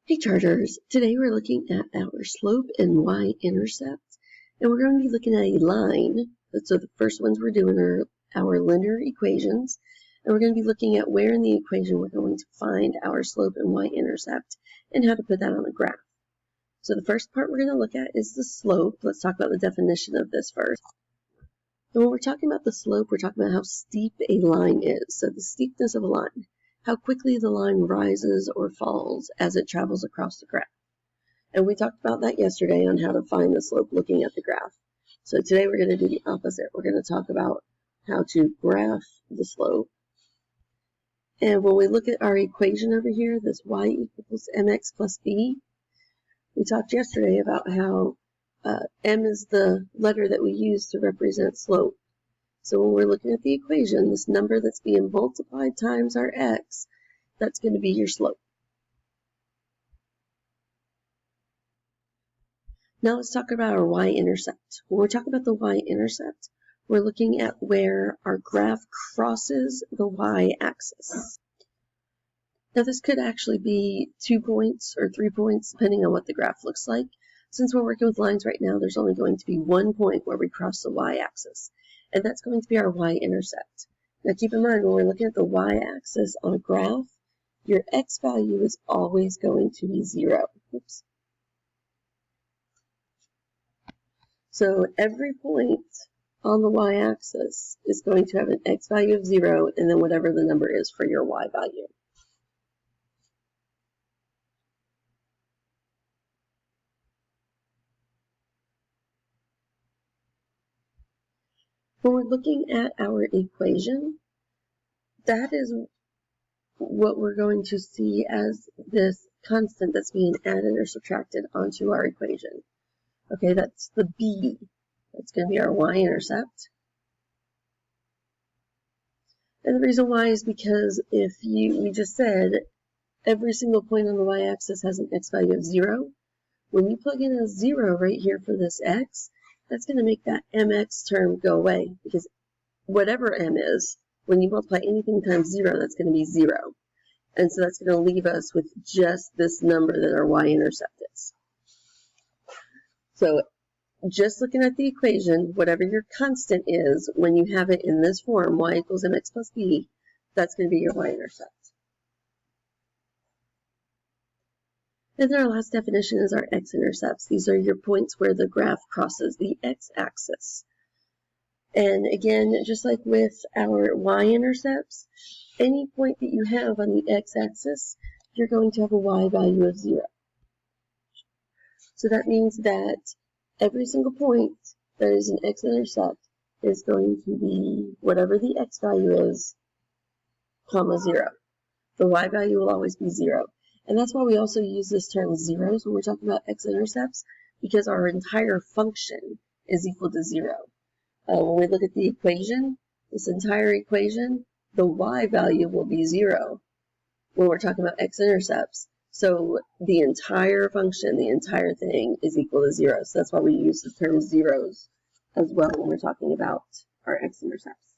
Hey charters, today we're looking at our slope and y-intercept, and we're going to be looking at a line. So the first ones we're doing are our linear equations, and we're going to be looking at where in the equation we're going to find our slope and y-intercept and how to put that on a graph. So the first part we're going to look at is the slope. Let's talk about the definition of this first. And when we're talking about the slope, we're talking about how steep a line is. So the steepness of a line, how quickly the line rises or falls as it travels across the graph. And we talked about that yesterday on how to find the slope looking at the graph. So today we're going to do the opposite. We're going to talk about how to graph the slope. And when we look at our equation over here, this y equals mx plus b, we talked yesterday about how m is the letter that we use to represent slope. So when we're looking at the equation, this number that's being multiplied times our x, that's going to be your slope. Now let's talk about our y-intercept. When we're talking about the y-intercept, we're looking at where our graph crosses the y-axis. Now this could actually be 2 points or 3 points, depending on what the graph looks like. Since we're working with lines right now, there's only going to be 1 point where we cross the y-axis, and that's going to be our y-intercept. Now keep in mind, when we're looking at the y-axis on a graph, your x value is always going to be 0. Oops. So every point on the y-axis is going to have an x value of 0, and then whatever the number is for your y value. When we're looking at our equation, that is what we're going to see as this constant that's being added or subtracted onto our equation. Okay, that's the b. That's going to be our y-intercept. And the reason why is because we just said every single point on the y-axis has an x value of 0. When you plug in a 0 right here for this x, that's going to make that mx term go away, because whatever m is, when you multiply anything times 0, that's going to be 0. And so that's going to leave us with just this number that our y-intercept is. So just looking at the equation, whatever your constant is, when you have it in this form, y equals mx plus b, that's going to be your y-intercept. And then our last definition is our x-intercepts. These are your points where the graph crosses the x-axis. And again, just like with our y-intercepts, any point that you have on the x-axis, you're going to have a y value of 0. So that means that every single point that is an x-intercept is going to be whatever the x value is, comma 0. The y value will always be 0. And that's why we also use this term zeros when we're talking about x-intercepts, because our entire function is equal to 0. When we look at the equation, this entire equation, the y value will be 0 when we're talking about x-intercepts. So the entire function, the entire thing is equal to 0. So that's why we use the term zeros as well when we're talking about our x-intercepts.